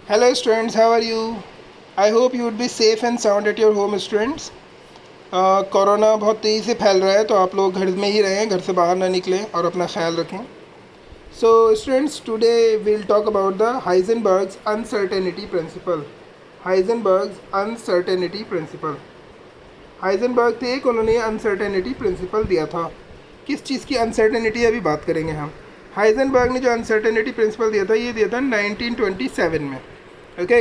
Hello students, how are you? I hope you would be safe and sound at your home students. Corona बहुत तेज़ी से फैल रहा है तो आप लोग घर में ही रहें, घर से बाहर ना निकलें और अपना ख्याल रखें. So students, today we'll talk about the Heisenberg's uncertainty principle. Heisenberg's uncertainty principle. Heisenberg थे एक, उन्होंने अनसर्टेनिटी प्रिंसिपल दिया था. किस चीज़ की अनसर्टेनिटी अभी बात करेंगे हम. हाइजेनबर्ग ने जो अनसर्टेनिटी प्रिंसिपल दिया था ये दिया था 1927 में. ओके,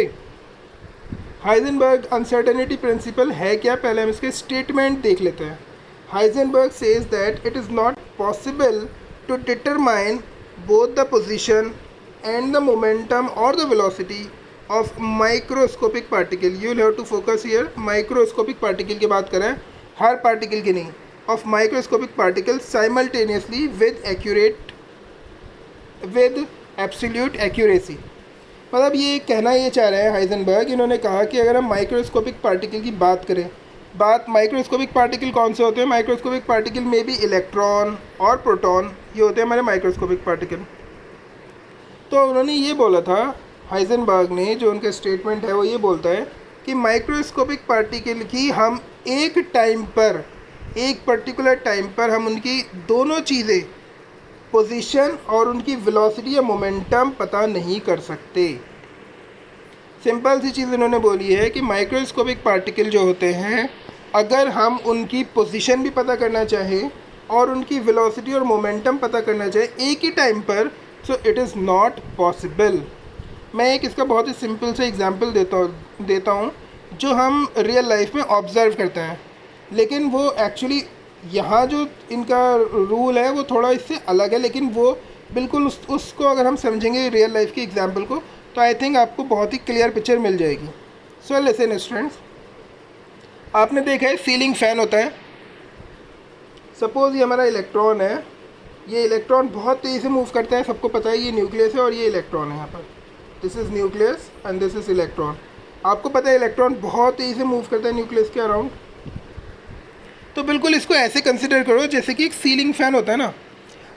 हाइजेनबर्ग अनसर्टेनिटी प्रिंसिपल है क्या, पहले हम इसके स्टेटमेंट देख लेते हैं. Heisenberg says that it is not possible to determine both the position and the momentum और the velocity of microscopic particle. You will have to focus here. Microscopic particle की बात करें, हर पार्टिकल की नहीं, of microscopic particle simultaneously with absolute accuracy. मतलब ये कहना ये चाह रहे हैं हाइजेनबर्ग, इन्होंने कहा कि अगर हम माइक्रोस्कोपिक पार्टिकल की बात करें, माइक्रोस्कोपिक पार्टिकल कौन से होते हैं. माइक्रोस्कोपिक पार्टिकल में भी इलेक्ट्रॉन और प्रोटॉन, ये होते हैं हमारे माइक्रोस्कोपिक पार्टिकल. तो उन्होंने ये बोला था, हाइजेनबर्ग ने जो उनका स्टेटमेंट है वो ये बोलता है कि माइक्रोस्कोपिक पार्टिकल की हम एक टाइम पर, एक पर्टिकुलर टाइम पर हम उनकी दोनों चीज़ें, पोजीशन और उनकी वेलोसिटी या मोमेंटम पता नहीं कर सकते. सिंपल सी चीज़ इन्होंने बोली है कि माइक्रोस्कोपिक पार्टिकल जो होते हैं, अगर हम उनकी पोजीशन भी पता करना चाहें और उनकी वेलोसिटी और मोमेंटम पता करना चाहें एक ही टाइम पर, so it is not possible. मैं एक इसका बहुत ही सिंपल सा एग्जांपल देता हूँ जो हम रियल लाइफ में ऑब्ज़र्व करते हैं, लेकिन वो एक्चुअली यहाँ जो इनका रूल है वो थोड़ा इससे अलग है, लेकिन वो बिल्कुल उसको अगर हम समझेंगे रियल लाइफ के एग्जांपल को, तो आई थिंक आपको बहुत ही क्लियर पिक्चर मिल जाएगी. सो लिसन स्टूडेंट्स, आपने देखा है सीलिंग फ़ैन होता है. सपोज़ ये हमारा इलेक्ट्रॉन है, ये इलेक्ट्रॉन बहुत तेज़ी से मूव करता है, सबको पता है ये न्यूक्लियस है और ये इलेक्ट्रॉन है. यहाँ पर this is nucleus and this is electron. आपको पता है इलेक्ट्रॉन बहुत तेज़ी से मूव करता है न्यूक्लियस के अराउंड. तो बिल्कुल इसको ऐसे कंसिडर करो जैसे कि एक सीलिंग फ़ैन होता है ना.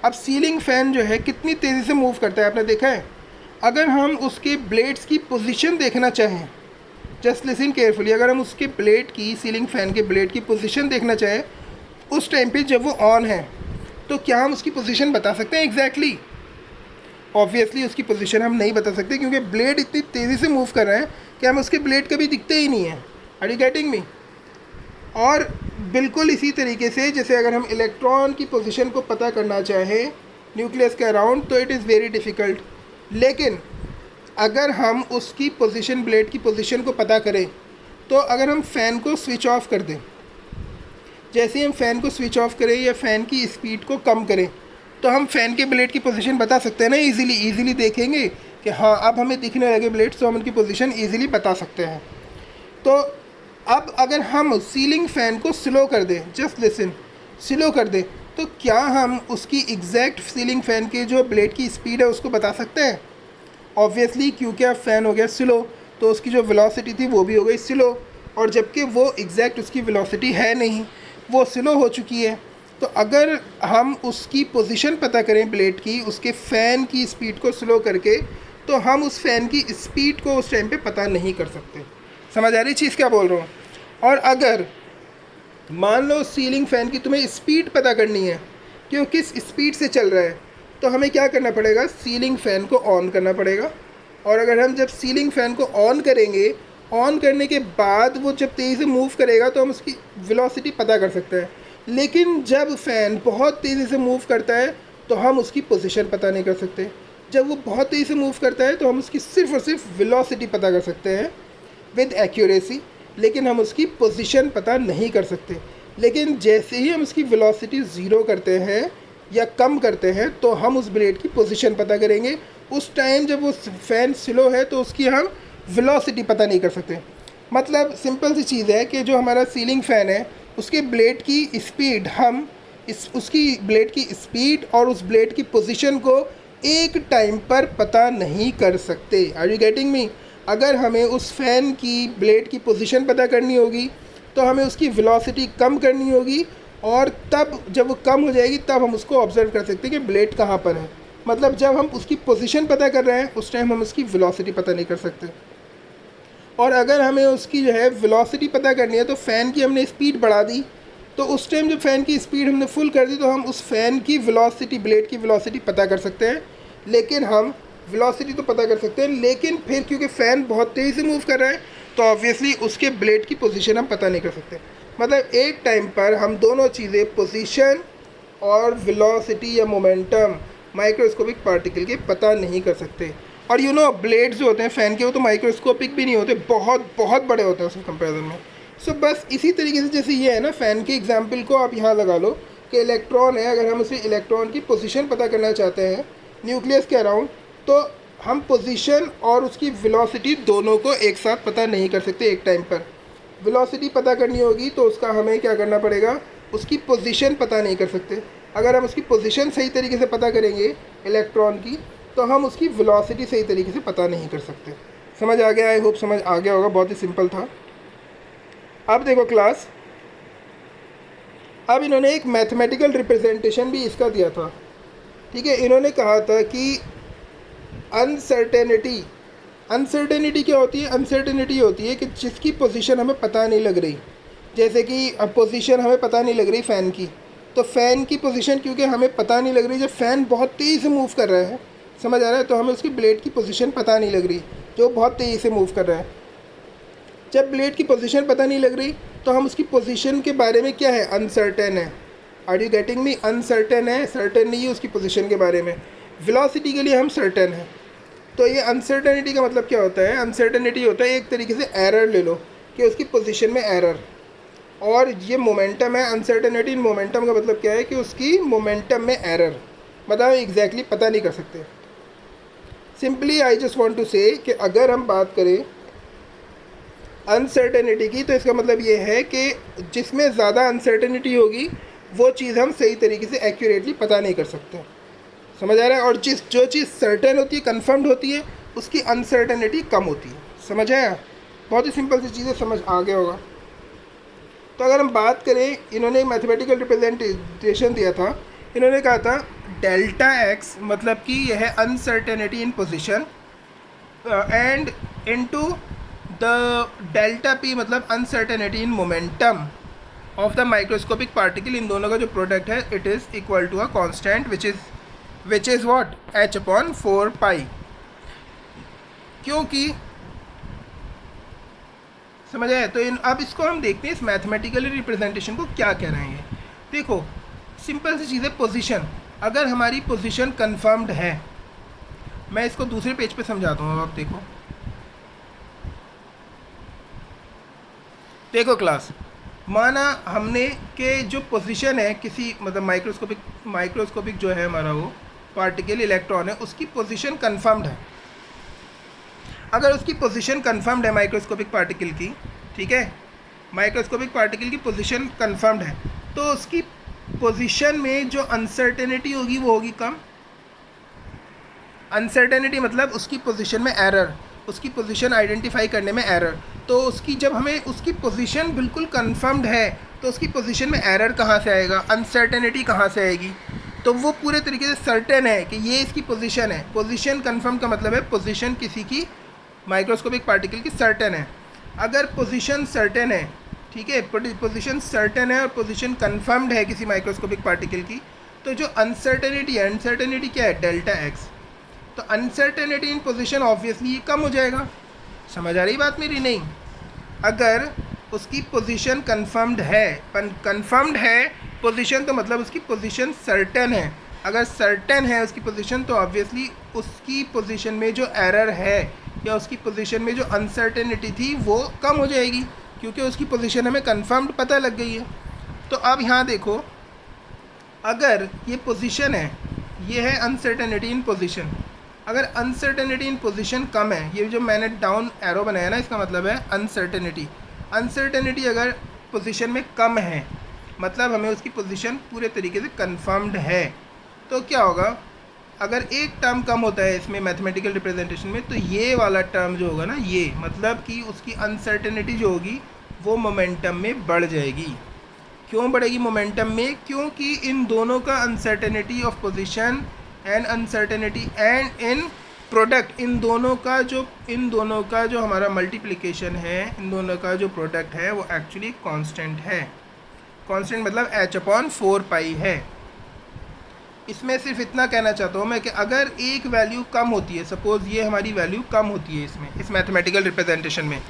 अब सीलिंग फ़ैन जो है कितनी तेज़ी से मूव करता है आपने देखा है. अगर हम उसके ब्लेड्स की पोजीशन देखना चाहें, जस्ट लिसन केयरफुली, अगर हम उसके ब्लेड की, सीलिंग फ़ैन के ब्लेड की पोजीशन देखना चाहें उस टाइम पे जब वो ऑन है, तो क्या हम उसकी पोजीशन बता सकते हैं एग्जैक्टली? ऑब्वियसली उसकी पोजीशन हम नहीं बता सकते, क्योंकि ब्लेड इतनी तेज़ी से मूव कर रहे हैं कि हम उसके ब्लेड कभी दिखते ही नहीं हैं. Are you getting me? और बिल्कुल इसी तरीके से जैसे अगर हम इलेक्ट्रॉन की पोजीशन को पता करना चाहें न्यूक्लियस के अराउंड, तो इट इज़ वेरी डिफ़िकल्ट. लेकिन अगर हम उसकी पोजीशन, ब्लेड की पोजीशन को पता करें, तो अगर हम फ़ैन को स्विच ऑफ कर दें, जैसे ही हम फ़ैन को स्विच ऑफ करें या फ़ैन की स्पीड को कम करें, तो हम फ़ैन के ब्लेड की पोजीशन बता सकते हैं ना. ईज़िली देखेंगे कि हाँ अब हमें दिखने लगे ब्लेड्स, तो हम उनकी पोजीशन ईज़िली बता सकते हैं. तो अब अगर हम सीलिंग फ़ैन को स्लो कर दें, जस्ट लिसन, स्लो कर दें, तो क्या हम उसकी एग्जैक्ट सीलिंग फ़ैन के जो ब्लेड की स्पीड है उसको बता सकते हैं? ऑब्वियसली, क्योंकि अब फ़ैन हो गया स्लो, तो उसकी जो वेलोसिटी थी वो भी हो गई स्लो, और जबकि वो एग्जैक्ट उसकी वेलोसिटी है नहीं, वो स्लो हो चुकी है. तो अगर हम उसकी पोजीशन पता करें ब्लेड की, उसके फ़ैन की स्पीड को स्लो करके, तो हम उस फ़ैन की स्पीड को उस टाइम पे पता नहीं कर सकते. समझ आ रही चीज़ क्या बोल रहा हूँ? और अगर मान लो सीलिंग फ़ैन की तुम्हें स्पीड पता करनी है कि वो किस स्पीड से चल रहा है, तो हमें क्या करना पड़ेगा, सीलिंग फ़ैन को ऑन करना पड़ेगा. और अगर हम जब सीलिंग फ़ैन को ऑन करेंगे, ऑन करने के बाद वो जब तेज़ी से मूव करेगा तो हम उसकी वेलोसिटी पता कर सकते हैं. लेकिन जब फ़ैन बहुत तेज़ी से मूव करता है तो हम उसकी पोजीशन पता नहीं कर सकते. जब वो बहुत तेज़ी से मूव करता है तो हम उसकी सिर्फ़ और सिर्फ वेलोसिटी पता कर सकते हैं विद एक्यूरेसी, लेकिन हम उसकी पोजीशन पता नहीं कर सकते. लेकिन जैसे ही हम उसकी वेलोसिटी ज़ीरो करते हैं या कम करते हैं, तो हम उस ब्लेड की पोजीशन पता करेंगे. उस टाइम जब वो फ़ैन स्लो है तो उसकी हम वेलोसिटी पता नहीं कर सकते. मतलब सिंपल सी चीज़ है कि जो हमारा सीलिंग फ़ैन है उसके ब्लेड की स्पीड, हम उसकी ब्लेड की स्पीड और उस ब्लेड की पोजीशन को एक टाइम पर पता नहीं कर सकते. Are you getting me? अगर हमें उस फ़ैन की ब्लेड की पोजीशन पता करनी होगी, तो हमें उसकी वेलोसिटी कम करनी होगी, और तब जब वो कम हो जाएगी तब हम उसको ऑब्ज़र्व कर सकते हैं कि ब्लेड कहाँ पर है. मतलब जब हम उसकी पोजीशन पता कर रहे हैं उस टाइम हम उसकी वेलोसिटी पता नहीं कर सकते। और अगर हमें उसकी जो है वेलोसिटी पता करनी है तो फ़ैन की हमने स्पीड बढ़ा दी, तो उस टाइम जब फ़ैन की स्पीड हमने फुल कर दी तो हम उस फ़ैन की वेलोसिटी, ब्लेड की वेलोसिटी पता कर सकते हैं। लेकिन हम वेलोसिटी तो पता कर सकते हैं, लेकिन फिर क्योंकि फ़ैन बहुत तेज़ी से मूव कर रहा है तो ऑब्वियसली उसके ब्लेड की पोजीशन हम पता नहीं कर सकते। मतलब एक टाइम पर हम दोनों चीज़ें, पोजीशन और वेलोसिटी या मोमेंटम, माइक्रोस्कोपिक पार्टिकल के पता नहीं कर सकते। और ब्लेड्स जो होते हैं फ़ैन के, वो तो माइक्रोस्कोपिक भी नहीं होते, बहुत बहुत बड़े होते हैं उसके कंपेरिजन में। सो बस इसी तरीके से जैसे ये है ना, फ़ैन के एग्जाम्पल को आप यहाँ लगा लो कि इलेक्ट्रॉन है, अगर हम उसे इलेक्ट्रॉन की पोजीशन पता करना चाहते हैं न्यूक्लियस के अराउंड, तो हम पोजीशन और उसकी वेलोसिटी दोनों को एक साथ पता नहीं कर सकते एक टाइम पर। वेलोसिटी पता करनी होगी तो उसका हमें क्या करना पड़ेगा, उसकी पोजीशन पता नहीं कर सकते। अगर हम उसकी पोजीशन सही तरीके से पता करेंगे इलेक्ट्रॉन की, तो हम उसकी वेलोसिटी सही तरीके से पता नहीं कर सकते। समझ आ गया? आई होप समझ आ गया होगा, बहुत ही सिंपल था। अब देखो क्लास, अब इन्होंने एक मैथमेटिकल रिप्रेजेंटेशन भी इसका दिया था। ठीक है, इन्होंने कहा था कि अनसर्टेनिटी क्या होती है? अनसर्टेनिटी होती है कि जिसकी पोजीशन हमें पता नहीं लग रही। जैसे कि अब पोजीशन हमें पता नहीं लग रही फ़ैन की, तो फ़ैन की पोजीशन क्योंकि हमें पता नहीं लग रही, जब फ़ैन बहुत तेज़ी से मूव कर रहा है, समझ आ रहा है, तो हमें उसकी ब्लेड की पोजीशन पता नहीं लग रही जो बहुत तेज़ी से मूव कर रहा है। जब ब्लेड की पोजीशन पता नहीं लग रही तो हम उसकी पोजीशन के बारे में क्या है, अनसर्टेन है। Are you getting me? Uncertain है, सर्टेन नहीं है उसकी पोजीशन के बारे में। वेलोसिटी के लिए हम सर्टेन है। तो ये अनसर्टेनिटी का मतलब क्या होता है? अनसर्टेनिटी होता है एक तरीके से एरर ले लो कि उसकी पोजीशन में एरर। और ये मोमेंटम है, अनसर्टेनिटी इन मोमेंटम का मतलब क्या है कि उसकी मोमेंटम में एरर, मतलब एग्जैक्टली पता नहीं कर सकते। Simply I just want to say कि अगर हम बात करें अनसर्टेनिटी की, तो इसका मतलब ये है कि जिसमें ज़्यादा अनसर्टेनिटी होगी वो चीज़ हम सही तरीके से एक्यूरेटली पता नहीं कर सकते। समझ आ रहा है? और जो चीज़ सर्टेन होती है, कंफर्म्ड होती है, उसकी अनसर्टेनिटी कम होती है। समझ आया? बहुत ही सिंपल सी चीज़ें, समझ आ गया होगा। तो अगर हम बात करें, इन्होंने एक मैथमेटिकल रिप्रेजेंटेशन दिया था। इन्होंने कहा था डेल्टा एक्स मतलब कि यह है uncertainty in position, and into the delta P मतलब uncertainty in momentum of the microscopic particle. इन दोनों का जो प्रोडक्ट है it is equal to a constant which is what, h/4 pi. क्योंकि समझ आया? तो अब इसको हम देखते हैं, इस मैथमेटिकल रिप्रेजेंटेशन को क्या कह रहे हैं। देखो सिंपल सी चीज़ है, पोजीशन। अगर हमारी पोजीशन कंफर्म्ड है, मैं इसको दूसरे पेज पे समझाता हूँ। आप देखो क्लास, माना हमने कि जो पोजीशन है किसी मतलब माइक्रोस्कोपिक जो है हमारा वो पार्टिकल इलेक्ट्रॉन है, उसकी पोजीशन कंफर्म्ड है। अगर उसकी पोजीशन कंफर्म्ड है माइक्रोस्कोपिक पार्टिकल की, ठीक है, माइक्रोस्कोपिक पार्टिकल की पोजीशन कंफर्म्ड है, तो उसकी पोजीशन में जो अनसर्टेनिटी होगी वो होगी कम। अनसर्टेनिटी मतलब उसकी पोजीशन में एरर, उसकी पोजीशन आइडेंटिफाई करने में एरर। तो उसकी जब हमें उसकी पोजीशन बिल्कुल कंफर्म्ड है तो उसकी पोजीशन में एरर कहाँ से आएगा, अनसर्टेनिटी कहाँ से आएगी? तो वो पूरे तरीके से सर्टेन है कि ये इसकी पोजीशन है। पोजीशन कंफर्म का मतलब है पोजीशन किसी की माइक्रोस्कोपिक पार्टिकल की सर्टेन है। अगर पोजीशन सर्टेन है, ठीक है, पोजीशन सर्टेन है और पोजीशन कंफर्म्ड है किसी माइक्रोस्कोपिक पार्टिकल की, तो जो अनसर्टेनिटी है, अनसर्टेनिटी क्या है, डेल्टा एक्स। तो अनसर्टेनिटी इन पोजीशन ऑब्वियसली ये कम हो जाएगा। समझ आ रही बात मेरी? नहीं, अगर उसकी पोजीशन कंफर्म्ड है पोजीशन, तो मतलब उसकी पोजीशन सर्टेन है। अगर सर्टेन है उसकी पोजीशन, तो ऑब्वियसली उसकी पोजीशन में जो एरर है या उसकी पोजीशन में जो अनसर्टेनिटी थी वो कम हो जाएगी, क्योंकि उसकी पोजीशन हमें कंफर्म्ड पता लग गई है। तो अब यहाँ देखो, अगर ये पोजीशन है, ये है अनसर्टेनिटी इन पोजीशन। अगर अनसर्टेनिटी इन पोजीशन कम है, ये जो मैंने डाउन एरो बनाया ना, इसका मतलब है अनसर्टेनिटी अगर पोजीशन में कम है, मतलब हमें उसकी पोजीशन पूरे तरीके से कंफर्म्ड है, तो क्या होगा, अगर एक टर्म कम होता है इसमें मैथमेटिकल रिप्रेजेंटेशन में, तो ये वाला टर्म जो होगा ना, ये मतलब कि उसकी अनसर्टेनिटी जो होगी वो मोमेंटम में बढ़ जाएगी। क्यों बढ़ेगी मोमेंटम में? क्योंकि इन दोनों का uncertainty of position and uncertainty and in product, इन दोनों का जो हमारा मल्टीप्लिकेशन है, इन दोनों का जो प्रोडक्ट है वो एक्चुअली कांस्टेंट है। कांस्टेंट मतलब h/4 है। इसमें सिर्फ इतना कहना चाहता हूँ मैं कि अगर एक वैल्यू कम होती है, सपोज़ ये हमारी वैल्यू कम होती है इसमें, इस मैथमेटिकल रिप्रेजेंटेशन में,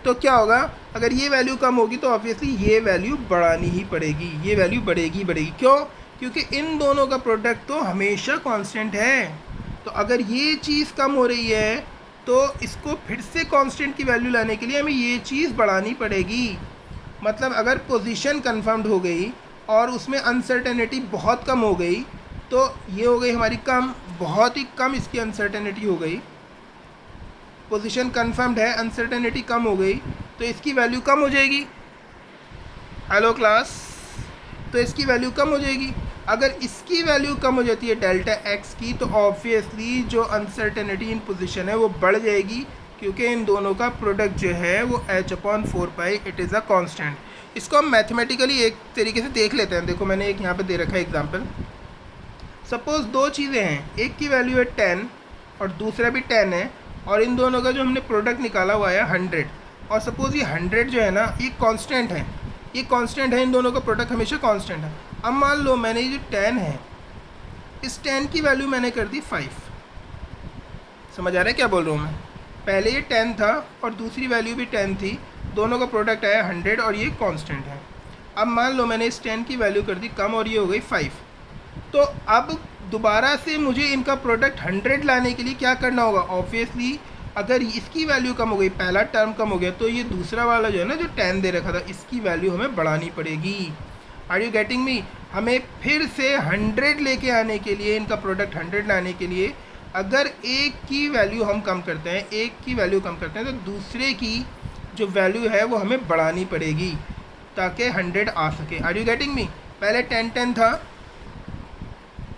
तो क्या होगा, अगर ये वैल्यू कम होगी तो ऑब्वियसली ये वैल्यू बढ़ानी ही पड़ेगी, ये वैल्यू बढ़ेगी बढ़ेगी। क्यों? क्योंकि इन दोनों का प्रोडक्ट तो हमेशा कांस्टेंट है। तो अगर ये चीज़ कम हो रही है तो इसको फिर से कांस्टेंट की वैल्यू लाने के लिए हमें ये चीज़ बढ़ानी पड़ेगी। मतलब अगर पोजीशन कंफर्म्ड हो गई और उसमें अनसर्टेनिटी बहुत कम हो गई, तो ये हो गई हमारी कम, बहुत ही कम इसकी अनसर्टेनिटी हो गई। पोजीशन कंफर्म्ड है, अनसर्टेनिटी कम हो गई, तो इसकी वैल्यू कम हो जाएगी। हेलो क्लास, तो इसकी वैल्यू कम हो जाएगी। अगर इसकी वैल्यू कम हो जाती है डेल्टा एक्स की, तो ऑब्वियसली जो अनसर्टेनिटी इन पोजीशन है वो बढ़ जाएगी, क्योंकि इन दोनों का प्रोडक्ट जो है वो h/4 it is a constant. इसको हम मैथमेटिकली एक तरीके से देख लेते हैं। देखो मैंने एक यहाँ पे दे रखा है एग्जांपल। सपोज़ दो चीज़ें हैं, एक की वैल्यू है 10 और दूसरा भी 10 है, और इन दोनों का जो हमने प्रोडक्ट निकाला हुआ है 100, और सपोज़ ये 100 जो है ना ये कांस्टेंट है, ये कांस्टेंट है, इन दोनों का प्रोडक्ट हमेशा कांस्टेंट है। अब मान लो मैंने ये जो 10 है, इस 10 की वैल्यू मैंने कर दी 5। समझ आ रहा है क्या बोल रहा हूँ मैं? पहले ये 10 था और दूसरी वैल्यू भी 10 थी, दोनों का प्रोडक्ट आया 100 और ये कांस्टेंट है। अब मान लो मैंने इस 10 की वैल्यू कर दी कम और ये हो गई 5। तो अब दोबारा से मुझे इनका प्रोडक्ट 100 लाने के लिए क्या करना होगा? ऑब्वियसली अगर इसकी वैल्यू कम हो गई, पहला टर्म कम हो गया, तो ये दूसरा वाला जो है ना, जो 10 दे रखा था, इसकी वैल्यू हमें बढ़ानी पड़ेगी। Are you getting me? हमें फिर से 100 लेके आने के लिए, इनका प्रोडक्ट 100 लाने के लिए, अगर एक की वैल्यू हम कम करते हैं, एक की वैल्यू कम करते हैं, तो दूसरे की जो वैल्यू है वो हमें बढ़ानी पड़ेगी ताकि 100 आ सके। Are you getting me? पहले 10 था,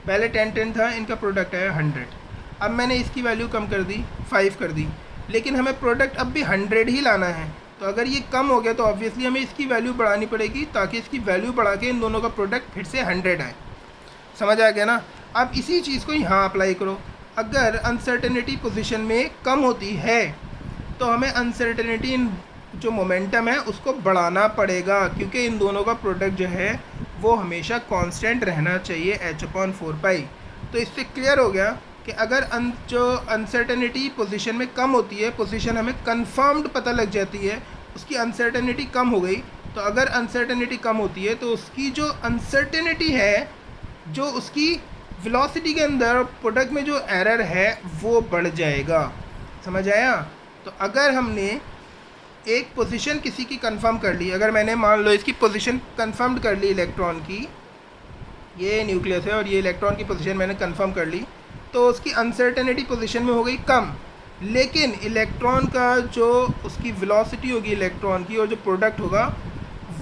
पहले 10 था, इनका प्रोडक्ट है 100। अब मैंने इसकी वैल्यू कम कर दी, 5 कर दी, लेकिन हमें प्रोडक्ट अब भी 100 ही लाना है। तो अगर ये कम हो गया तो ऑब्वियसली हमें इसकी वैल्यू बढ़ानी पड़ेगी ताकि इसकी वैल्यू बढ़ा के इन दोनों का प्रोडक्ट फिर से 100 आए। समझ आ गया ना? अब इसी चीज़ को यहाँ अप्लाई करो। अगर अनसर्टेनिटी पोजीशन में कम होती है तो हमें अनसर्टेनिटी इन जो मोमेंटम है उसको बढ़ाना पड़ेगा, क्योंकि इन दोनों का प्रोडक्ट जो है वो हमेशा कांस्टेंट रहना चाहिए h/4। तो इससे क्लियर हो गया कि अगर जो अनसर्टेनिटी पोजीशन में कम होती है, पोजीशन हमें कंफर्म्ड पता लग जाती है, उसकी अनसर्टेनिटी कम हो गई, तो अगर अनसर्टेनिटी कम होती है तो उसकी जो अनसर्टेनिटी है, जो उसकी वेलोसिटी के अंदर प्रोडक्ट में जो एरर है वो बढ़ जाएगा। समझ आया? तो अगर हमने एक पोजीशन किसी की कंफर्म कर ली, अगर मैंने मान लो इसकी पोजीशन कंफर्म कर ली इलेक्ट्रॉन की, ये न्यूक्लियस है और ये इलेक्ट्रॉन की पोजीशन मैंने कंफर्म कर ली, तो उसकी अनसर्टेनिटी पोजीशन में हो गई कम, लेकिन इलेक्ट्रॉन का जो उसकी वेलोसिटी होगी इलेक्ट्रॉन की और जो प्रोडक्ट होगा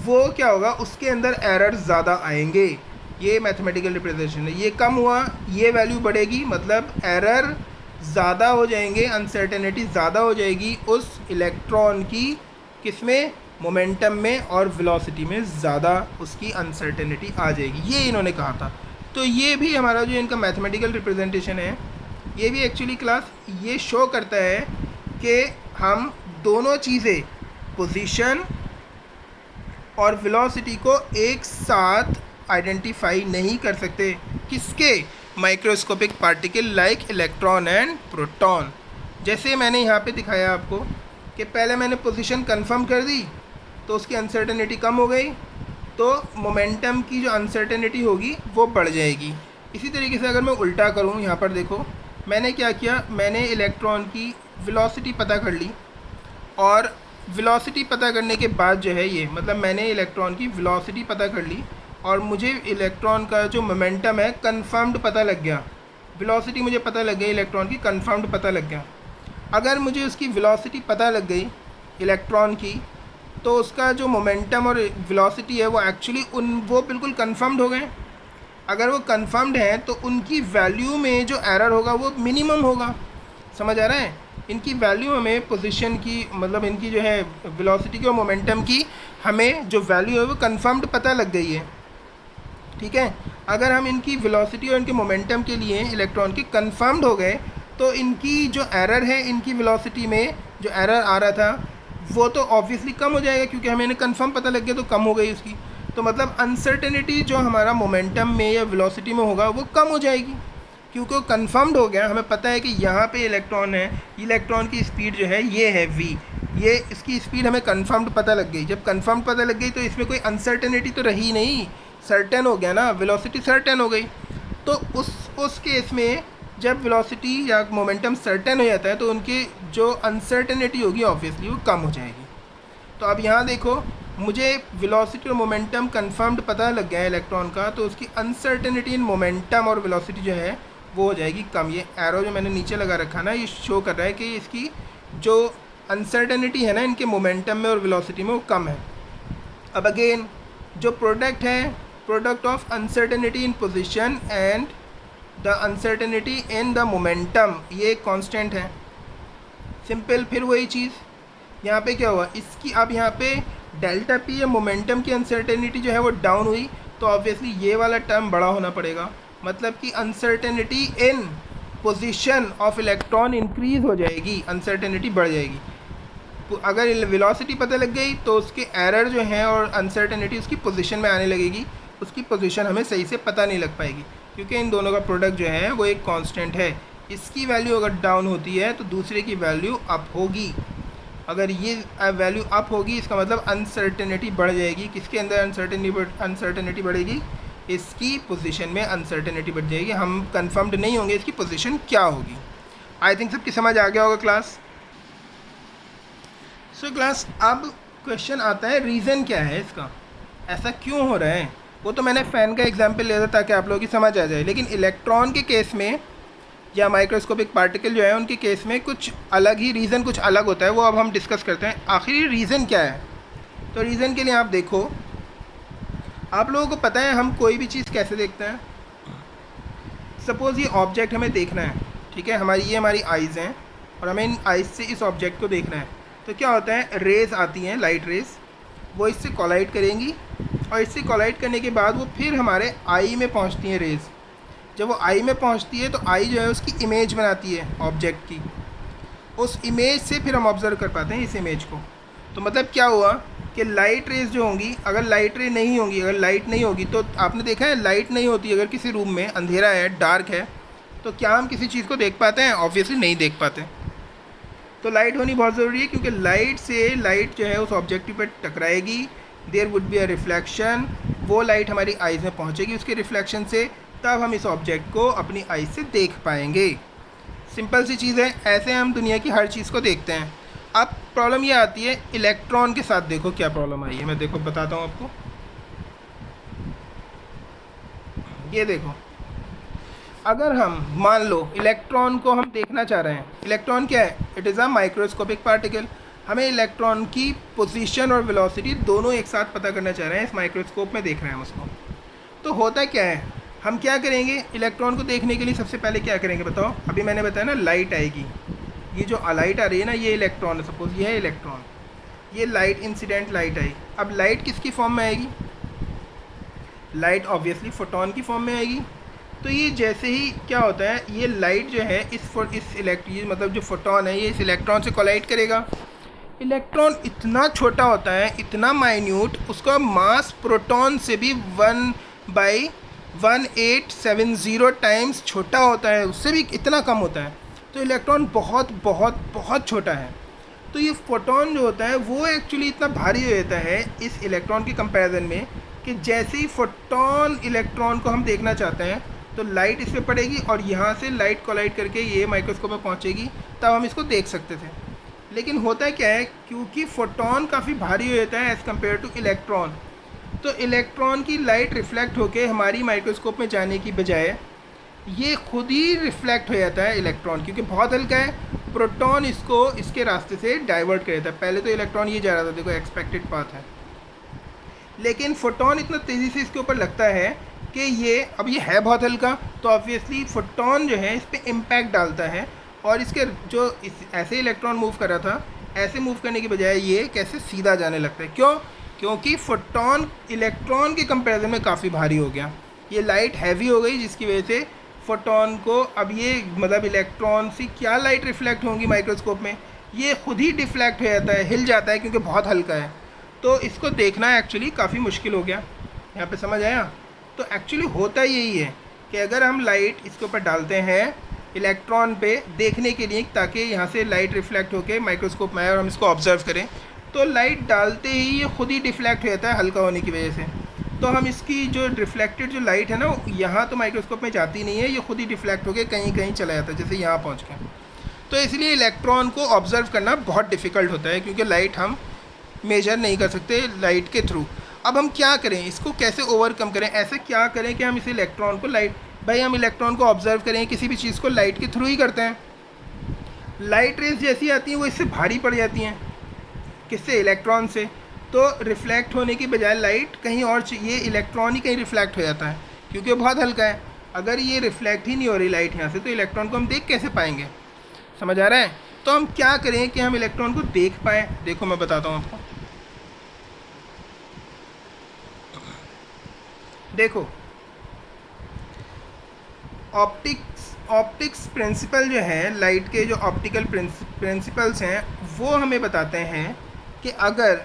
वो क्या होगा, उसके अंदर एरर ज़्यादा आएंगे। ये मैथमेटिकल रिप्रेजेंटेशन है। ये कम हुआ, ये वैल्यू बढ़ेगी, मतलब एरर ज़्यादा हो जाएंगे, अनसर्टेनिटी ज़्यादा हो जाएगी उस इलेक्ट्रॉन की, किसमें? मोमेंटम में, और वेलोसिटी में ज़्यादा उसकी अनसर्टेनिटी आ जाएगी। ये इन्होंने कहा था। तो ये भी हमारा जो इनका मैथमेटिकल रिप्रेजेंटेशन है, ये भी एक्चुअली क्लास ये शो करता है कि हम दोनों चीज़ें, पोजीशन और वेलोसिटी को एक साथ आइडेंटिफाई नहीं कर सकते। किसके? Microscopic particle like electron and proton. जैसे मैंने यहाँ पे दिखाया आपको कि पहले मैंने पोजीशन कंफर्म कर दी तो उसकी अनसर्टेनिटी कम हो गई, तो मोमेंटम की जो अनसर्टेनिटी होगी वो बढ़ जाएगी। इसी तरीके से अगर मैं उल्टा करूँ, यहाँ पर देखो मैंने क्या किया, मैंने इलेक्ट्रॉन की वेलोसिटी पता कर ली, और वेलोसिटी पता करने के बाद जो है ये, मतलब मैंने इलेक्ट्रॉन की वेलोसिटी पता कर ली और मुझे इलेक्ट्रॉन का जो मोमेंटम है कंफर्म्ड पता लग गया। वेलोसिटी मुझे पता लग गई, इलेक्ट्रॉन की कंफर्म्ड पता लग गया। अगर मुझे उसकी वेलोसिटी पता लग गई इलेक्ट्रॉन की, तो उसका जो मोमेंटम और वेलोसिटी है वो एक्चुअली वो बिल्कुल कंफर्म्ड हो गए। अगर वो कंफर्म्ड हैं तो उनकी वैल्यू में जो एरर होगा वो मिनिमम होगा। समझ आ रहा है? इनकी वैल्यू हमें पोजीशन की, मतलब इनकी जो है वेलोसिटी की और मोमेंटम की, हमें जो वैल्यू है वो कंफर्म्ड पता लग गई है। ठीक है। अगर हम इनकी वेलोसिटी और इनके मोमेंटम के लिए इलेक्ट्रॉन के कंफर्म्ड हो गए तो इनकी जो एरर है इनकी वेलोसिटी में जो एरर आ रहा था वो तो ऑब्वियसली कम हो जाएगा, क्योंकि हमें इन्हें कंफर्म पता लग गया तो कम हो गई उसकी। तो मतलब अनसर्टेनिटी जो हमारा मोमेंटम में या वेलोसिटी में होगा वो कम हो जाएगी, क्योंकि वो कन्फर्म्ड हो गया। हमें पता है कि यहाँ पे इलेक्ट्रॉन है, इलेक्ट्रॉन की स्पीड जो है ये है v, ये इसकी स्पीड हमें कन्फर्म्ड पता लग गई। जब कन्फर्म्ड पता लग गई तो इसमें कोई अनसर्टेनिटी तो रही नहीं, सर्टेन हो गया ना, वेलोसिटी सर्टेन हो गई। तो उस केस में जब वेलोसिटी या मोमेंटम सर्टेन हो जाता है तो उनकी जो अनसर्टेनिटी होगी ऑब्वियसली वो कम हो जाएगी। तो अब यहाँ देखो, मुझे वेलोसिटी और मोमेंटम कंफर्म्ड पता लग गया है इलेक्ट्रॉन का, तो उसकी अनसर्टेनिटी इन मोमेंटम और वेलोसिटी जो है वो हो जाएगी कम। ये एरो जो मैंने नीचे लगा रखा ना, ये शो कर रहा है कि इसकी जो अनसर्टेनिटी है ना इनके मोमेंटम में और वेलोसिटी में वो कम है। अब अगेन जो प्रोडक्ट है, product of uncertainty in position and the uncertainty in the momentum, ये एक कांस्टेंट है। सिंपल, फिर वही चीज़ यहाँ पे क्या हुआ, इसकी अब यहाँ पे डेल्टा पी या मोमेंटम की अनसर्टेनिटी जो है वो डाउन हुई, तो ऑब्वियसली ये वाला टर्म बड़ा होना पड़ेगा। मतलब कि uncertainty in position of electron increase हो जाएगी, अनसर्टेनिटी बढ़ जाएगी। तो अगर वेलोसिटी पता लग गई तो उसके एरर जो है और अनसर्टेनिटी उसकी पोजीशन में आने लगेगी, उसकी पोजीशन हमें सही से पता नहीं लग पाएगी, क्योंकि इन दोनों का प्रोडक्ट जो है वो एक कांस्टेंट है। इसकी वैल्यू अगर डाउन होती है तो दूसरे की वैल्यू अप होगी। अगर ये वैल्यू अप होगी इसका मतलब अनसर्टेनिटी बढ़ जाएगी। किसके अंदर अनसर्टेनिटी बढ़ेगी? इसकी पोजीशन में अनसर्टेनिटी बढ़ जाएगी। हम कंफर्म्ड नहीं होंगे इसकी पोजीशन क्या होगी। आई थिंक सबकी समझ आ गया होगा क्लास। सो क्लास, अब क्वेश्चन आता है रीज़न क्या है इसका, ऐसा क्यों हो रहा है। वो तो मैंने फ़ैन का एग्जाम्पल लिया था ताकि आप लोगों की समझ आ जाए, लेकिन इलेक्ट्रॉन के केस में या माइक्रोस्कोपिक पार्टिकल जो है उनके केस में कुछ अलग ही रीज़न, कुछ अलग होता है। वो अब हम डिस्कस करते हैं आखिर रीज़न क्या है। तो रीज़न के लिए आप देखो, आप लोगों को पता है हम कोई भी चीज़ कैसे देखते हैं। सपोज़ ये ऑब्जेक्ट हमें देखना है, ठीक है, ये हमारी आइज़ हैं और हमें इन आइज़ से इस ऑब्जेक्ट को देखना है। तो क्या होता है, रेज़ आती हैं, लाइट रेज़, वो इससे कोलाइड करेंगी और इससे कोलाइड करने के बाद वो फिर हमारे आई में पहुंचती हैं रेज़। जब वो आई में पहुंचती है तो आई जो है उसकी इमेज बनाती है ऑब्जेक्ट की। उस इमेज से फिर हम ऑब्ज़र्व कर पाते हैं इस इमेज को। तो मतलब क्या हुआ कि लाइट रेज़ जो होंगी, अगर लाइट रे नहीं होंगी, अगर लाइट नहीं होगी, तो आपने देखा है लाइट नहीं होती, अगर किसी रूम में अंधेरा है, डार्क है, तो क्या हम किसी चीज़ को देख पाते हैं? ऑब्वियसली नहीं देख पाते। तो लाइट होनी बहुत ज़रूरी है, क्योंकि लाइट जो है उस ऑब्जेक्टिव पर टकराएगी, there would be a reflection, वो लाइट हमारी आइज़ में पहुंचेगी उसके रिफ्लेक्शन से, तब हम इस ऑब्जेक्ट को अपनी आइज़ से देख पाएंगे। सिंपल सी चीज़ है, ऐसे हम दुनिया की हर चीज़ को देखते हैं। अब प्रॉब्लम ये आती है इलेक्ट्रॉन के साथ। देखो क्या प्रॉब्लम आई है, मैं देखो बताता हूँ आपको। ये देखो, अगर हम मान लो इलेक्ट्रॉन को हम देखना चाह रहे हैं, इलेक्ट्रॉन क्या है? It is a microscopic particle. हमें इलेक्ट्रॉन की पोजीशन और वेलोसिटी दोनों एक साथ पता करना चाह रहे हैं, इस माइक्रोस्कोप में देख रहे हैं हम उसको। तो होता क्या है, हम क्या करेंगे इलेक्ट्रॉन को देखने के लिए? सबसे पहले क्या करेंगे बताओ? अभी मैंने बताया ना, लाइट आएगी, ये जो लाइट आ रही है ना, ये इलेक्ट्रॉन है, सपोज ये है इलेक्ट्रॉन, ये लाइट इंसिडेंट लाइट आई। अब लाइट किसकी फॉर्म में आएगी? लाइट ऑब्वियसली फोटोन की फॉर्म में आएगी। तो ये जैसे ही क्या होता है, ये लाइट जो है मतलब जो फोटोन है ये इस इलेक्ट्रॉन से कोलाइड करेगा। इलेक्ट्रॉन इतना छोटा होता है, इतना माइन्यूट, उसका मास प्रोटॉन से भी 1/1870 टाइम्स छोटा होता है, उससे भी इतना कम होता है। तो इलेक्ट्रॉन बहुत बहुत बहुत छोटा है। तो ये फोटोन जो होता है वो एक्चुअली इतना भारी हो जाता है इस इलेक्ट्रॉन के कंपैरिजन में, कि जैसे ही फोटोन इलेक्ट्रॉन को हम देखना चाहते हैं तो लाइट इस पर पड़ेगी और यहाँ से लाइट कोलाइड करके ये माइक्रोस्कोप में पहुँचेगी, तब हम इसको देख सकते थे। लेकिन होता है क्या है, क्योंकि फोटोन काफ़ी भारी हो जाता है एज़ कम्पेयर टू इलेक्ट्रॉन, तो इलेक्ट्रॉन की लाइट रिफ्लेक्ट होकर हमारी माइक्रोस्कोप में जाने की बजाय ये खुद ही रिफ्लेक्ट हो जाता है इलेक्ट्रॉन, क्योंकि बहुत हल्का है। प्रोटॉन इसको इसके रास्ते से डाइवर्ट कर देता है। पहले तो इलेक्ट्रॉन ये जा रहा था, देखो एक्सपेक्टेड पाथ है, लेकिन फोटोन इतना तेज़ी से इसके ऊपर लगता है कि ये है बहुत हल्का, तो ऑब्वियसली फोटोन जो है इस पर इम्पैक्ट डालता है और इसके जो ऐसे इलेक्ट्रॉन मूव कर रहा था, ऐसे मूव करने की बजाय ये कैसे सीधा जाने लगता है। क्यों? क्योंकि फोटोन इलेक्ट्रॉन के कंपैरिजन में काफ़ी भारी हो गया। ये लाइट हैवी हो गई जिसकी वजह से फोटोन को, अब ये मतलब इलेक्ट्रॉन से क्या लाइट रिफ्लेक्ट होंगी माइक्रोस्कोप में, ये खुद ही डिफ्लेक्ट हो जाता है, हिल जाता है क्योंकि बहुत हल्का है। तो इसको देखना एक्चुअली काफ़ी मुश्किल हो गया। यहाँ पे समझ आया? तो एक्चुअली होता यही है कि अगर हम लाइट इसके ऊपर डालते हैं इलेक्ट्रॉन पे देखने के लिए, ताकि यहाँ से लाइट रिफ्लेक्ट होकर माइक्रोस्कोप में आए और हम इसको ऑब्जर्व करें, तो लाइट डालते ही ये खुद ही डिफ्लेक्ट हो जाता है हल्का होने की वजह से। तो हम इसकी जो रिफ्लेक्टेड जो लाइट है ना, यहाँ तो माइक्रोस्कोप में जाती नहीं है, ये खुद ही डिफ्लेक्ट होकर कहीं कहीं चला जाता है, जैसे यहाँ पहुँच के। तो इसलिए इलेक्ट्रॉन को ऑब्जर्व करना बहुत डिफ़िकल्ट होता है, क्योंकि लाइट हम मेजर नहीं कर सकते लाइट के थ्रू। अब हम क्या करें, इसको कैसे ओवरकम करें? ऐसे क्या करें कि हम इस इलेक्ट्रॉन को लाइट, भाई हम इलेक्ट्रॉन को ऑब्जर्व करें किसी भी चीज़ को लाइट के थ्रू ही करते हैं। लाइट रेज जैसी आती हैं वो इससे भारी पड़ जाती हैं, किससे? इलेक्ट्रॉन से। तो रिफ्लेक्ट होने की बजाय लाइट कहीं और, ये इलेक्ट्रॉन ही कहीं रिफ्लेक्ट हो जाता है क्योंकि वो बहुत हल्का है। अगर ये रिफ्लेक्ट ही नहीं हो रही लाइट यहाँ से, तो इलेक्ट्रॉन को हम देख कैसे पाएंगे? समझ आ रहा है? तो हम क्या करें कि हम इलेक्ट्रॉन को देख पाएँ? देखो मैं बताता हूँ आपको। देखो, ऑप्टिक्स प्रिंसिपल जो है, लाइट के जो ऑप्टिकल प्रिंसिपल्स हैं, वो हमें बताते हैं कि अगर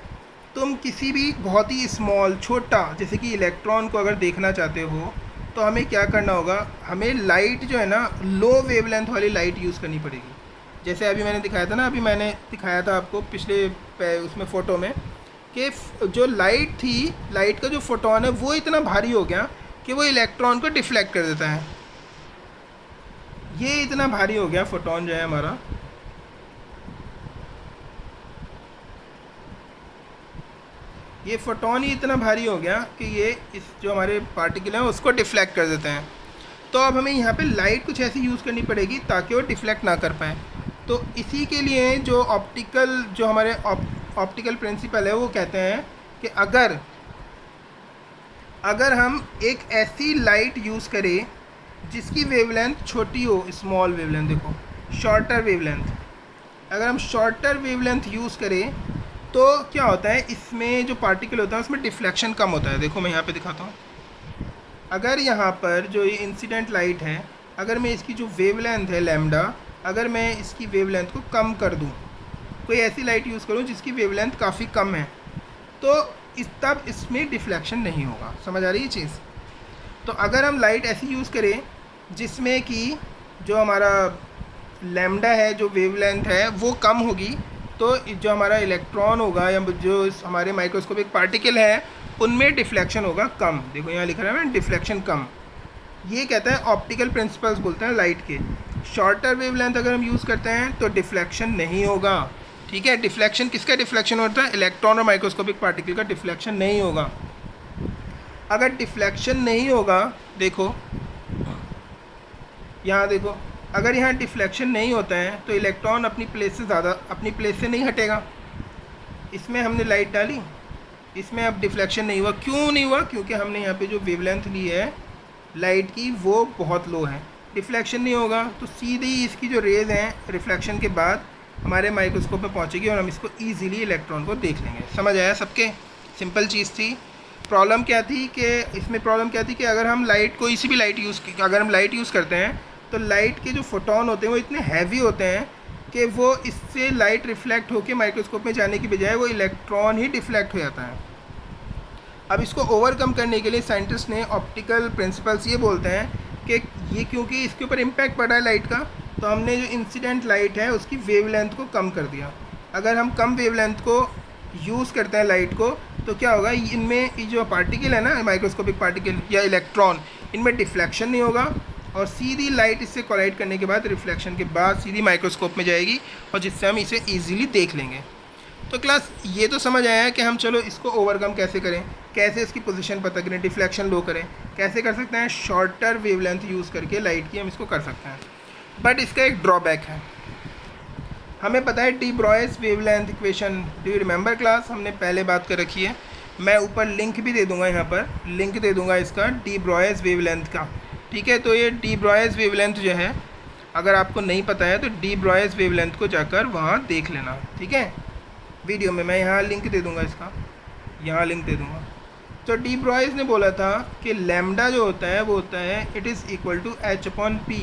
तुम किसी भी बहुत ही स्मॉल, छोटा, जैसे कि इलेक्ट्रॉन को अगर देखना चाहते हो, तो हमें क्या करना होगा? हमें लाइट जो है ना, लो वेवलेंथ वाली लाइट यूज़ करनी पड़ेगी। जैसे अभी मैंने दिखाया था ना, अभी मैंने दिखाया था आपको पिछले उसमें फ़ोटो में, कि जो लाइट थी, लाइट का जो फोटोन है वो इतना भारी हो गया कि वो इलेक्ट्रॉन को डिफ्लेक्ट कर देता है। ये इतना भारी हो गया फोटोन जो है हमारा, ये फोटोन ही इतना भारी हो गया कि ये इस जो हमारे पार्टिकल हैं उसको डिफ्लेक्ट कर देते हैं। तो अब हमें यहाँ पे लाइट कुछ ऐसी यूज़ करनी पड़ेगी ताकि वो डिफ्लेक्ट ना कर पाए। तो इसी के लिए जो हमारे ऑप्टिकल प्रिंसिपल है, वो कहते हैं कि अगर हम एक ऐसी लाइट यूज़ करें जिसकी वेवलेंथ छोटी हो, स्मॉल वेवलेंथ, देखो शॉर्टर वेवलेंथ, अगर हम शॉर्टर वेवलेंथ यूज़ करें तो क्या होता है, इसमें जो पार्टिकल होता है उसमें डिफ्लेक्शन कम होता है। देखो मैं यहाँ पे दिखाता हूँ। अगर यहाँ पर जो ये इंसिडेंट लाइट है, अगर मैं इसकी जो वेवलेंथ है लैम्डा, अगर मैं इसकी वेवलेंथ को कम कर दूँ, कोई ऐसी लाइट यूज़ करूँ जिसकी वेवलेंथ काफ़ी कम है, तो तब इसमें डिफ्लेक्शन नहीं होगा। समझ आ रही है चीज़? तो अगर हम लाइट ऐसी यूज़ करें जिसमें कि जो हमारा लैम्डा है, जो वेवलेंथ है वो कम होगी, तो जो हमारा इलेक्ट्रॉन होगा या जो हमारे माइक्रोस्कोपिक पार्टिकल है उनमें डिफ्लेक्शन होगा कम। देखो यहाँ लिख रहा है मैं, डिफ्लेक्शन कम। ये कहता है ऑप्टिकल प्रिंसिपल्स, बोलते हैं लाइट के। शॉर्टर वेवलेंथ अगर हम यूज़ करते हैं तो डिफ्लेक्शन नहीं होगा। ठीक है, डिफ्लेक्शन किसका डिफ्लेक्शन होता है? इलेक्ट्रॉन और माइक्रोस्कोपिक पार्टिकल का डिफ्लेक्शन नहीं होगा। अगर डिफ्लेक्शन नहीं होगा, देखो यहाँ देखो, अगर यहाँ डिफ्लेक्शन नहीं होता है तो इलेक्ट्रॉन अपनी प्लेस से नहीं हटेगा। इसमें हमने लाइट डाली, इसमें अब डिफ्लेक्शन नहीं हुआ। क्यों नहीं हुआ? क्योंकि हमने यहाँ पे जो वेवलेंथ ली है लाइट की वो बहुत लो है, डिफ्लेक्शन नहीं होगा। तो सीधी इसकी जो रेज़ हैं रिफ्लेक्शन के बाद हमारे माइक्रोस्कोप में पहुँचेगी और हम इसको ईजीली इलेक्ट्रॉन को देख लेंगे। समझ आया सबके? सिंपल चीज़ थी। प्रॉब्लम क्या थी कि अगर हम लाइट, कोई सी भी लाइट अगर हम लाइट यूज़ करते हैं तो लाइट के जो फोटोन होते हैं वो इतने हैवी होते हैं कि वो इससे लाइट रिफ्लेक्ट होकर माइक्रोस्कोप में जाने की बजाय वो इलेक्ट्रॉन ही डिफ्लेक्ट हो जाता है। अब इसको ओवरकम करने के लिए साइंटिस्ट ने ऑप्टिकल प्रिंसिपल्स ये बोलते हैं कि ये क्योंकि इसके ऊपर इम्पैक्ट पड़ा है लाइट का, तो हमने जो इंसिडेंट लाइट है उसकी वेवलेंथ को कम कर दिया। अगर हम कम वेवलेंथ को यूज़ करते हैं लाइट को, तो क्या होगा, इनमें ये जो पार्टिकल है ना, माइक्रोस्कोपिक पार्टिकल या इलेक्ट्रॉन, इनमें डिफ्लेक्शन नहीं होगा और सीधी लाइट इससे कोलाइड करने के बाद, रिफ्लेक्शन के बाद सीधी माइक्रोस्कोप में जाएगी और जिससे हम इसे ईजीली देख लेंगे। तो क्लास ये तो समझ आया है कि हम चलो इसको ओवरकम कैसे करें, कैसे इसकी पोजीशन पता करें, डिफ्लेक्शन लो करें, कैसे कर सकते हैं? शॉर्टर वेवलेंथ यूज़ करके लाइट की हम इसको कर सकते हैं। बट इसका एक ड्रॉबैक है। हमें पता है de Broglie wavelength equation, do you remember class? हमने पहले बात कर रखी है। मैं ऊपर लिंक भी दे दूंगा, यहाँ पर लिंक दे दूंगा इसका, डी ब्रॉयस वेवलेंथ का। ठीक है, तो ये डी ब्रॉयस वेवलेंथ जो है, अगर आपको नहीं पता है तो डी ब्रॉयस वेवलेंथ को जाकर वहाँ देख लेना। ठीक है, वीडियो में मैं यहाँ लिंक दे दूँगा, इसका यहाँ लिंक दे दूँगा। तो डी ब्रॉयस ने बोला था कि लैम्डा जो होता है वो होता है it is equal to h upon p.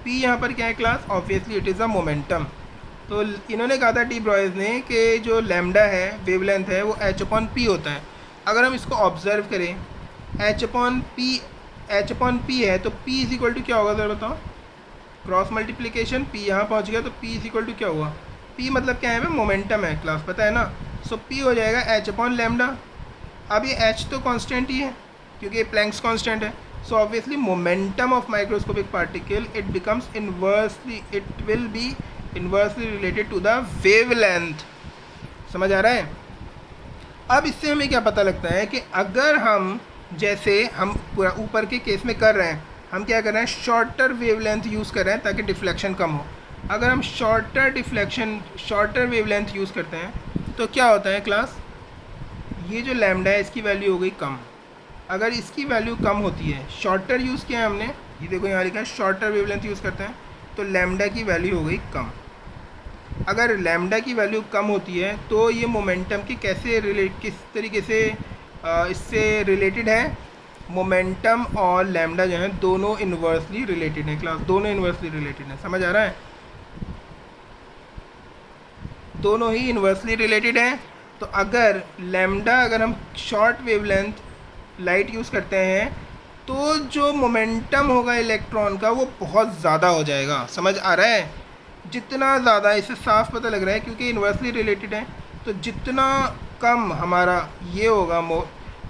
P यहाँ पर क्या है class? Obviously it is a momentum. तो इन्होंने कहा था डी ब्रॉयस ने कि जो लैम्डा है, वेवलेंथ है, वो एच अपॉन पी होता है। अगर हम इसको ऑब्जर्व करें, एच अपॉन पी है तो पी इज़ इक्वल टू क्या होगा ज़रा बताओ? क्रॉस मल्टीप्लिकेशन, पी यहाँ पहुँच गया तो पी इज़ इक्वल टू क्या हुआ? पी मतलब क्या है? मोमेंटम है क्लास, पता है ना? सो पी हो जाएगा एच अपॉन लैम्डा। अब ये एच तो कांस्टेंट ही है क्योंकि ये प्लैंक्स कांस्टेंट है। So obviously momentum of microscopic particle it will be inversely related to the wavelength. समझ आ रहा है? अब इससे हमें क्या पता लगता है कि अगर हम, जैसे हम पूरा ऊपर के केस में कर रहे हैं, हम क्या कर रहे हैं? शॉर्टर वेवलेंथ यूज़ कर रहे हैं ताकि डिफ्लेक्शन कम हो। अगर हम शॉर्टर वेवलेंथ यूज़ करते हैं तो क्या होता है क्लास? ये जो लैम्डा है इसकी वैल्यू हो गई कम। अगर इसकी वैल्यू कम होती है, शॉर्टर यूज़ किया है हमने, ये देखो यहाँ लिखा है शॉर्टर वेवलेंथ यूज़ करते हैं, तो लैम्डा की वैल्यू हो गई कम। अगर लैम्डा की वैल्यू कम होती है तो ये मोमेंटम की किस तरीके से इससे रिलेटेड है? मोमेंटम और लैम्डा जो है दोनों इन्वर्सली रिलेटेड है क्लास, दोनों इन्वर्सली रिलेटेड है। समझ आ रहा है? दोनों ही इन्वर्सली रिलेटेड हैं। तो अगर लैम्डा, अगर हम शॉर्ट वेवलेंथ लाइट यूज़ करते हैं तो जो मोमेंटम होगा इलेक्ट्रॉन का वो बहुत ज़्यादा हो जाएगा। समझ आ रहा है? जितना ज़्यादा, इससे साफ पता लग रहा है क्योंकि इन्वर्सली रिलेटेड है, तो जितना कम हमारा ये होगा,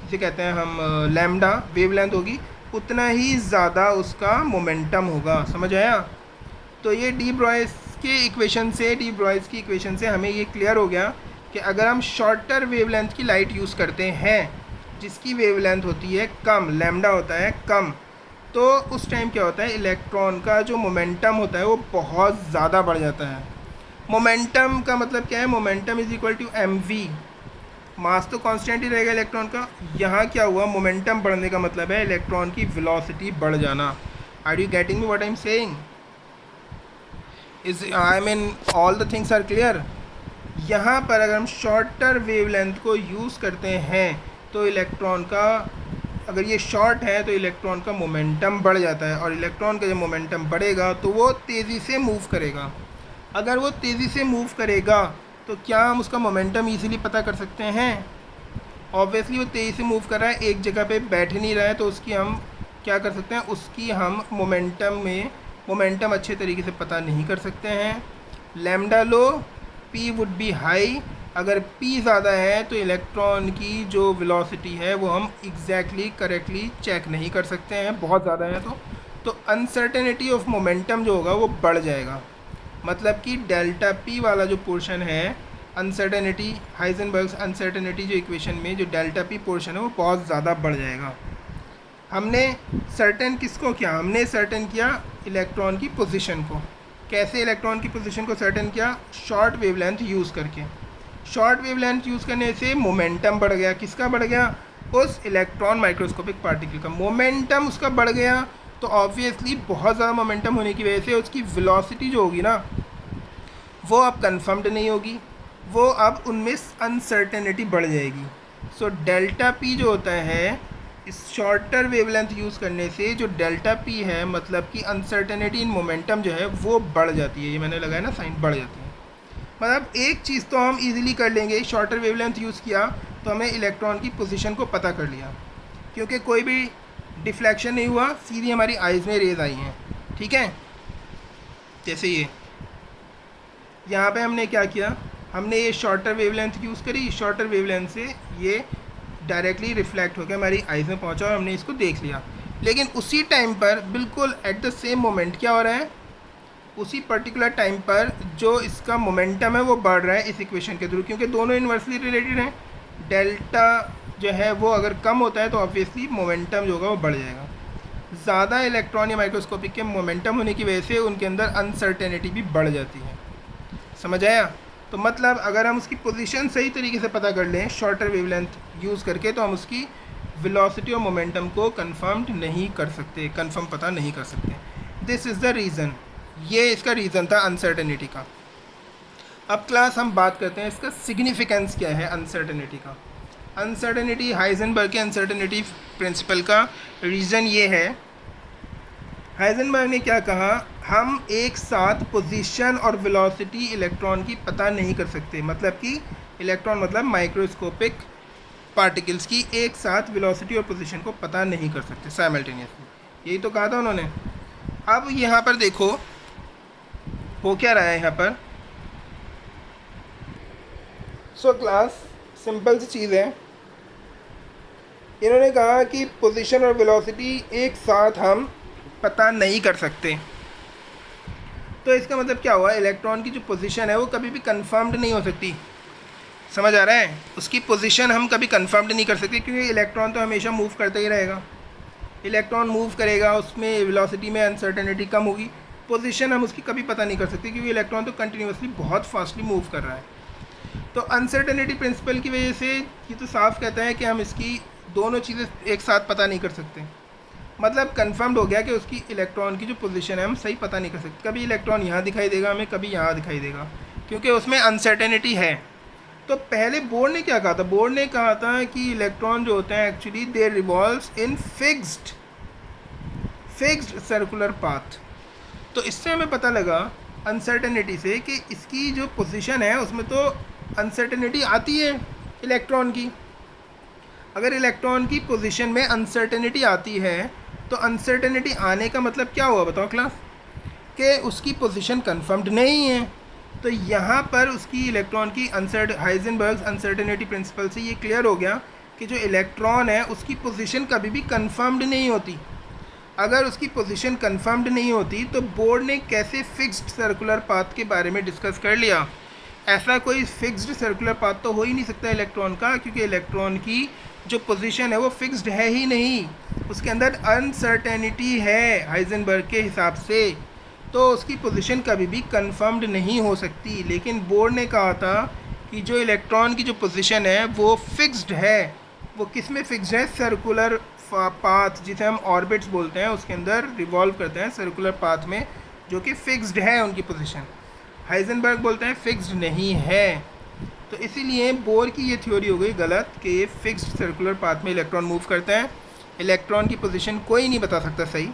जिसे कहते हैं हम लैम्डा वेवलेंथ होगी, उतना ही ज़्यादा उसका मोमेंटम होगा। समझ आया? तो ये डी ब्रॉयस की इक्वेशन से हमें ये क्लियर हो गया कि अगर हम शॉर्टर वेवलेंथ की लाइट यूज़ करते हैं जिसकी वेवलेंथ होती है कम, लैम्डा होता है कम, तो उस टाइम क्या होता है? इलेक्ट्रॉन का जो मोमेंटम होता है वो बहुत ज़्यादा बढ़ जाता है। मोमेंटम का मतलब क्या है? Momentum is equal to M V. Mass तो कांस्टेंट ही रहेगा इलेक्ट्रॉन का। यहाँ क्या हुआ? मोमेंटम बढ़ने का मतलब है इलेक्ट्रॉन की वेलोसिटी बढ़ जाना। Are you getting me what I am saying? All the things are clear. यहाँ पर अगर हम शॉर्टर वेवलेंथ को यूज़ करते हैं तो इलेक्ट्रॉन का, अगर ये शॉर्ट है तो इलेक्ट्रॉन का मोमेंटम बढ़ जाता है, और इलेक्ट्रॉन का जब मोमेंटम बढ़ेगा तो वो तेज़ी से मूव करेगा। अगर वो तेज़ी से मूव करेगा तो क्या हम उसका मोमेंटम ईज़िली पता कर सकते हैं? ऑब्वियसली वो तेज़ी से मूव कर रहा है, एक जगह पे बैठ नहीं रहा है, तो उसकी हम क्या कर सकते हैं? उसकी हम मोमेंटम अच्छे तरीके से पता नहीं कर सकते हैं। Lambda low, P would be high. अगर पी ज़्यादा है तो इलेक्ट्रॉन की जो वेलोसिटी है वो हम करेक्टली चेक नहीं कर सकते हैं, बहुत ज़्यादा है तो अनसर्टेनिटी ऑफ मोमेंटम जो होगा वो बढ़ जाएगा। मतलब कि डेल्टा पी वाला जो पोर्शन है, अनसर्टेनिटी, हाइजेनबर्ग्स अनसर्टेनिटी जो इक्वेशन में जो डेल्टा पी पोर्शन है वो बहुत ज़्यादा बढ़ जाएगा। हमने सर्टेन किसको किया? हमने सर्टेन किया इलेक्ट्रॉन की पोजीशन को। कैसे इलेक्ट्रॉन की पोजीशन को सर्टेन किया? शॉर्ट वेवलेंथ यूज़ करके। शॉर्ट वेवलेंथ यूज़ करने से मोमेंटम बढ़ गया। किसका बढ़ गया? उस इलेक्ट्रॉन माइक्रोस्कोपिक पार्टिकल का मोमेंटम उसका बढ़ गया। तो ऑब्वियसली बहुत ज़्यादा मोमेंटम होने की वजह से उसकी वेलोसिटी जो होगी ना वो अब कन्फर्म्ड नहीं होगी, वो अब उनमें अनसर्टेनिटी बढ़ जाएगी। सो डेल्टा पी जो होता है, इस शॉर्टर वेवलेंथ यूज़ करने से जो डेल्टा पी है, मतलब कि अनसर्टेनिटी इन मोमेंटम जो है वो बढ़ जाती है। ये मैंने लगाया ना साइन, बढ़ जाती है। मतलब एक चीज़ तो हम इजीली कर लेंगे, शॉर्टर वेवलेंथ यूज़ किया तो हमें इलेक्ट्रॉन की पोजीशन को पता कर लिया, क्योंकि कोई भी डिफ्लेक्शन नहीं हुआ, सीधी हमारी आइज़ में रेज आई हैं। ठीक है? जैसे ये यहाँ पे हमने क्या किया? हमने ये शॉर्टर वेवलेंथ यूज़ करी, शॉर्टर वेवलेंथ से ये डायरेक्टली रिफ्लेक्ट होकर हमारी आइज़ में पहुंचा और हमने इसको देख लिया। लेकिन उसी टाइम पर बिल्कुल एट द सेम मोमेंट क्या हो रहा है? उसी पर्टिकुलर टाइम पर जो इसका मोमेंटम है वो बढ़ रहा है इस इक्वेशन के थ्रू, क्योंकि दोनों इन्वर्सली रिलेटेड हैं। डेल्टा जो है वो अगर कम होता है तो ऑब्वियसली मोमेंटम जो होगा वो बढ़ जाएगा। ज़्यादा इलेक्ट्रॉन या माइक्रोस्कोपिक के मोमेंटम होने की वजह से उनके अंदर अनसर्टेनिटी भी बढ़ जाती है। समझ आया? तो मतलब अगर हम उसकी पोजीशन सही तरीके से पता कर लें शॉर्टर वेवलेंथ यूज़ करके, तो हम उसकी वेलोसिटी और मोमेंटम को कंफर्म नहीं कर सकते, कंफर्म पता नहीं कर सकते। दिस इज़ द रीज़न, ये इसका रीज़न था अनसर्टेनिटी का। अब क्लास हम बात करते हैं इसका सिग्निफिकेंस क्या है अनसर्टेनिटी का। अनसर्टेनिटी, हाइजेनबर्ग के अनसर्टेनिटी प्रिंसिपल का रीज़न ये है, हाइजेनबर्ग ने क्या कहा, हम एक साथ पोजीशन और वेलोसिटी इलेक्ट्रॉन की पता नहीं कर सकते। मतलब कि इलेक्ट्रॉन मतलब माइक्रोस्कोपिक पार्टिकल्स की एक साथ वेलोसिटी और पोजीशन को पता नहीं कर सकते साइमल्टेनियसली, यही तो कहा था उन्होंने। अब यहाँ पर देखो हो क्या रहा है यहाँ पर। सो क्लास सिंपल सी चीज़ है, इन्होंने कहा कि पोजीशन और वेलोसिटी एक साथ हम पता नहीं कर सकते। तो इसका मतलब क्या हुआ, इलेक्ट्रॉन की जो पोजीशन है वो कभी भी कंफर्म्ड नहीं हो सकती। समझ आ रहा है, उसकी पोजीशन हम कभी कंफर्म्ड नहीं कर सकते, क्योंकि इलेक्ट्रॉन तो हमेशा मूव करता ही रहेगा। इलेक्ट्रॉन मूव करेगा, उसमें वेलोसिटी में अनसर्टेनिटी कम होगी, पोजीशन हम उसकी कभी पता नहीं कर सकते, क्योंकि इलेक्ट्रॉन तो कंटिन्यूसली बहुत फास्टली मूव कर रहा है। तो अनसर्टेनिटी प्रिंसिपल की वजह से ये तो साफ कहता है कि हम इसकी दोनों चीज़ें एक साथ पता नहीं कर सकते। मतलब कंफर्म्ड हो गया कि उसकी इलेक्ट्रॉन की जो पोजीशन है हम सही पता नहीं कर सकते। कभी इलेक्ट्रॉन यहाँ दिखाई देगा हमें, कभी यहाँ दिखाई देगा, क्योंकि उसमें अनसर्टेनिटी है। तो पहले बोर्ड ने क्या कहा था, बोर्ड ने कहा था कि इलेक्ट्रॉन जो होते हैं actually they revolves in fixed circular path. तो इससे हमें पता लगा अनसर्टेनिटी से कि इसकी जो पोजीशन है उसमें तो अनसर्टेनिटी आती है इलेक्ट्रॉन की। अगर इलेक्ट्रॉन की पोजीशन में अनसर्टेनिटी आती है तो अनसर्टेनिटी आने का मतलब क्या हुआ बताओ क्लास, कि उसकी पोजीशन कंफर्म्ड नहीं है। तो यहाँ पर उसकी इलेक्ट्रॉन की हाइजेनबर्ग्स अनसर्टेनिटी प्रिंसिपल से ये क्लियर हो गया कि जो इलेक्ट्रॉन है उसकी पोजीशन कभी भी कंफर्म्ड नहीं होती। अगर उसकी पोजीशन कंफर्म्ड नहीं होती तो बोर्ड ने कैसे फिक्स्ड सर्कुलर पाथ के बारे में डिस्कस कर लिया। ऐसा कोई फिक्स्ड सर्कुलर पाथ तो हो ही नहीं सकता इलेक्ट्रॉन का, क्योंकि इलेक्ट्रॉन की जो पोजीशन है वो फिक्स्ड है ही नहीं, उसके अंदर अनसर्टेनिटी है हाइजेनबर्ग के हिसाब से। तो उसकी पोजीशन कभी भी कंफर्म्ड नहीं हो सकती। लेकिन बोर्ड ने कहा था कि जो इलेक्ट्रॉन की जो पोजीशन है वो फिक्स्ड है। वो किस में फिक्स्ड है, सर्कुलर पाथ जिसे हम ऑर्बिट्स बोलते हैं उसके अंदर रिवॉल्व करते हैं सर्कुलर पाथ में, जो कि फिक्स्ड है उनकी पोजीशन। हाइजेनबर्ग बोलते हैं फिक्स्ड नहीं है। तो इसीलिए बोर की ये थ्योरी हो गई गलत कि ये फिक्स्ड सर्कुलर पाथ में इलेक्ट्रॉन मूव करते हैं, इलेक्ट्रॉन की पोजीशन कोई नहीं बता सकता सही।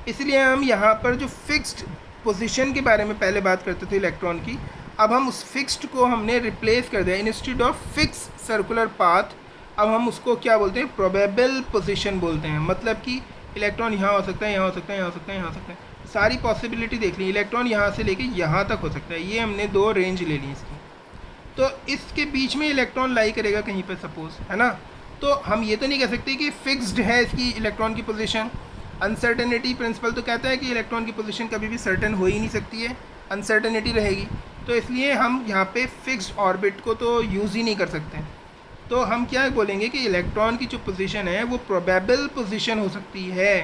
इसलिए हम यहाँ पर जो फिक्स्ड पोजीशन के बारे में पहले बात करते थे इलेक्ट्रॉन की, अब हम उस फिक्स्ड को हमने रिप्लेस कर दिया। Instead of fix circular path अब हम उसको क्या बोलते हैं, प्रोबेबल पोजीशन बोलते हैं। मतलब कि इलेक्ट्रॉन यहाँ हो सकता है, यहाँ हो सकता है, यहाँ हो सकता है, यहाँ हो सकता है, सारी पॉसिबिलिटी देख ली। इलेक्ट्रॉन यहाँ से लेके यहाँ तक हो सकता है, ये हमने दो रेंज ले ली इसकी। तो इसके बीच में इलेक्ट्रॉन लाई करेगा कहीं पर सपोज, है ना। तो हम ये तो नहीं कह सकते कि फिक्स्ड है इसकी इलेक्ट्रॉन की पोजीशन। अनसर्टेनिटी प्रिंसिपल तो कहता है कि इलेक्ट्रॉन की पोजीशन कभी भी सर्टेन हो ही नहीं सकती है, अनसर्टेनिटी रहेगी। तो इसलिए हम यहाँ पे फिक्स्ड ऑर्बिट को तो यूज़ ही नहीं कर सकते। तो हम क्या बोलेंगे कि इलेक्ट्रॉन की जो पोजीशन है वो प्रोबेबल पोजीशन हो सकती है,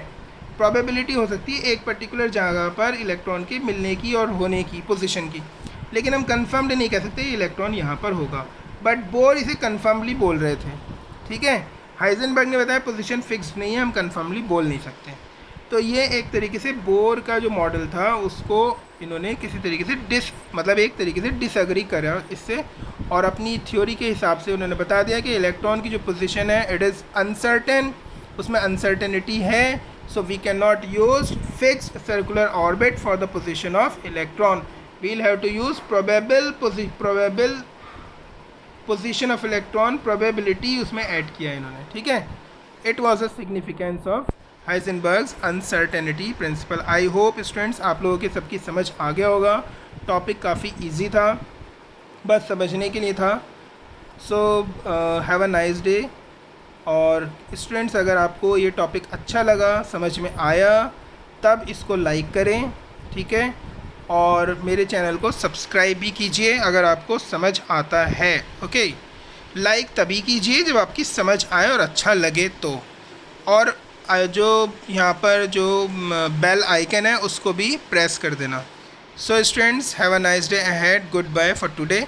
प्रोबेबिलिटी हो सकती है एक पर्टिकुलर जगह पर इलेक्ट्रॉन के मिलने की और होने की पोजीशन की। लेकिन हम कंफर्म्ड नहीं कह सकते इलेक्ट्रॉन यहाँ पर होगा। बट बोर इसे कंफर्मली बोल रहे थे, ठीक है। हाइजेनबर्ग ने बताया पोजीशन फिक्स्ड नहीं है, हम कंफर्मली बोल नहीं सकते। तो ये एक तरीके से बोर का जो मॉडल था उसको इन्होंने किसी तरीके से एक तरीके से डिसएग्री करा इससे, और अपनी थ्योरी के हिसाब से उन्होंने बता दिया कि इलेक्ट्रॉन की जो पोजीशन है इट इज़ अनसर्टेन, उसमें अनसर्टेनिटी है। So we can not use fixed circular orbit for the position of electron, we'll have to use probable position of electron, probability उसमें ऐड किया इन्होंने, ठीक है। It was a significance of Heisenberg's uncertainty principle. I hope students आप लोगों के सबकी समझ आ गया होगा। टॉपिक काफ़ी इजी था, बस समझने के लिए था। So have a nice day. और स्टूडेंट्स अगर आपको ये टॉपिक अच्छा लगा, समझ में आया, तब इसको लाइक करें, ठीक है। और मेरे चैनल को सब्सक्राइब भी कीजिए अगर आपको समझ आता है, ओके। लाइक तभी कीजिए जब आपकी समझ आए और अच्छा लगे तो। और जो यहाँ पर जो बेल आइकन है उसको भी प्रेस कर देना। So students have a nice day ahead, goodbye for today.